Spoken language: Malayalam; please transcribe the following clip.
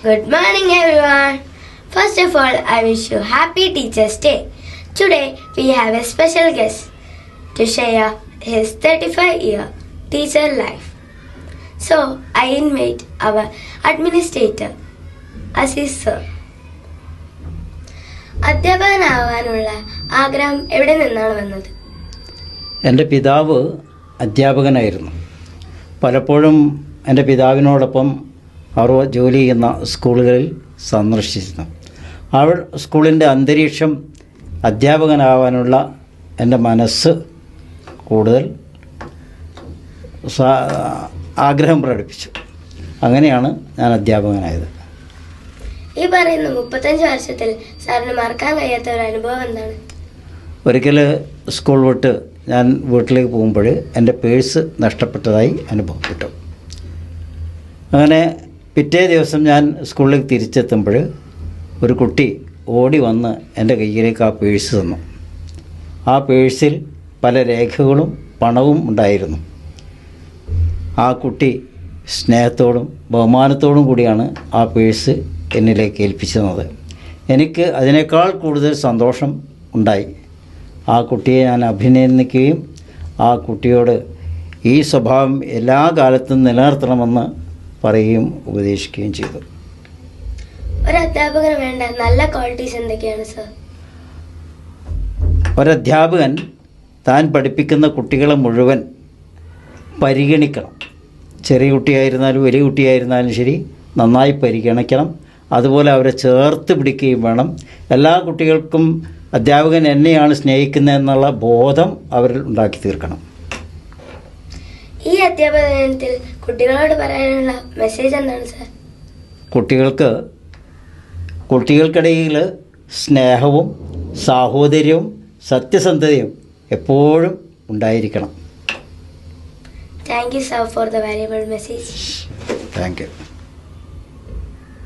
Good morning, everyone. First of all, I wish you happy Teachers' Day. Today, we have a special guest to share his 35-year teacher life. So, I invite our administrator, Aziz sir. അധ്യാപകനാവാനുള്ള ആഗ്രഹം എവിടെ നിന്നാണ് വന്നത്? എൻ്റെ പിതാവ് അധ്യാപകനായിരുന്നു. പലപ്പോഴും എൻ്റെ പിതാവിനോടൊപ്പം അവർ ജോലി ചെയ്യുന്ന സ്കൂളുകളിൽ സന്ദർശിച്ചിരുന്നു. അവർ സ്കൂളിൻ്റെ അന്തരീക്ഷം അധ്യാപകനാവാനുള്ള എൻ്റെ മനസ്സ് കൂടുതൽ ആഗ്രഹം പ്രകടിപ്പിച്ചു. അങ്ങനെയാണ് ഞാൻ അധ്യാപകനായത്. ഈ പറയുന്ന 35 വർഷത്തിൽ സാറിന് മറക്കാൻ കഴിയാത്ത ഒരു അനുഭവം എന്താണ്? ഒരിക്കൽ സ്കൂൾ വിട്ട് ഞാൻ വീട്ടിലേക്ക് പോകുമ്പോൾ എൻ്റെ പേഴ്സ് നഷ്ടപ്പെട്ടതായി അനുഭവപ്പെട്ടു. അങ്ങനെ പിറ്റേ ദിവസം ഞാൻ സ്കൂളിലേക്ക് തിരിച്ചെത്തുമ്പോൾ ഒരു കുട്ടി ഓടി വന്ന് എൻ്റെ കയ്യിലേക്ക് ആ പേഴ്സ് തന്നു. ആ പേഴ്സിൽ പല രേഖകളും പണവും ഉണ്ടായിരുന്നു. ആ കുട്ടി സ്നേഹത്തോടും ബഹുമാനത്തോടും കൂടിയാണ് ആ പേഴ്സ് എന്നിലേക്ക് ഏൽപ്പിച്ചു തന്നത്. എനിക്ക് അതിനേക്കാൾ കൂടുതൽ സന്തോഷം ഉണ്ടായി. ആ കുട്ടിയെ ഞാൻ അഭിനന്ദിക്കുകയും ആ കുട്ടിയോട് ഈ സ്വഭാവം എല്ലാ കാലത്തും നിലനിർത്തണമെന്ന് പറയുകയും ഉപദേശിക്കുകയും ചെയ്തു. ഒരു അധ്യാപകന് വേണ്ട നല്ല ക്വാളിറ്റീസ് എന്തൊക്കെയാണ് സർ? ഒരധ്യാപകൻ താൻ പഠിപ്പിക്കുന്ന കുട്ടികളെ മുഴുവൻ പരിഗണിക്കണം. ചെറിയ കുട്ടിയായിരുന്നാലും വലിയ കുട്ടിയായിരുന്നാലും ശരി, നന്നായി പരിഗണിക്കണം. അതുപോലെ അവരെ ചേർത്ത് പിടിക്കുകയും വേണം. എല്ലാ കുട്ടികൾക്കും അധ്യാപകൻ എന്നെയാണ് സ്നേഹിക്കുന്നതെന്നുള്ള ബോധം അവരിൽ ഉണ്ടാക്കി തീർക്കണം. ഈ അധ്യാപക ദിനത്തിൽ കുട്ടികളോട് പറയാനുള്ള മെസ്സേജ് എന്താണ് സർ? കുട്ടികൾക്കിടയിൽ സ്നേഹവും സാഹോദര്യവും സത്യസന്ധതയും എപ്പോഴും ഉണ്ടായിരിക്കണം. Thank you sir for the valuable message. Thank you.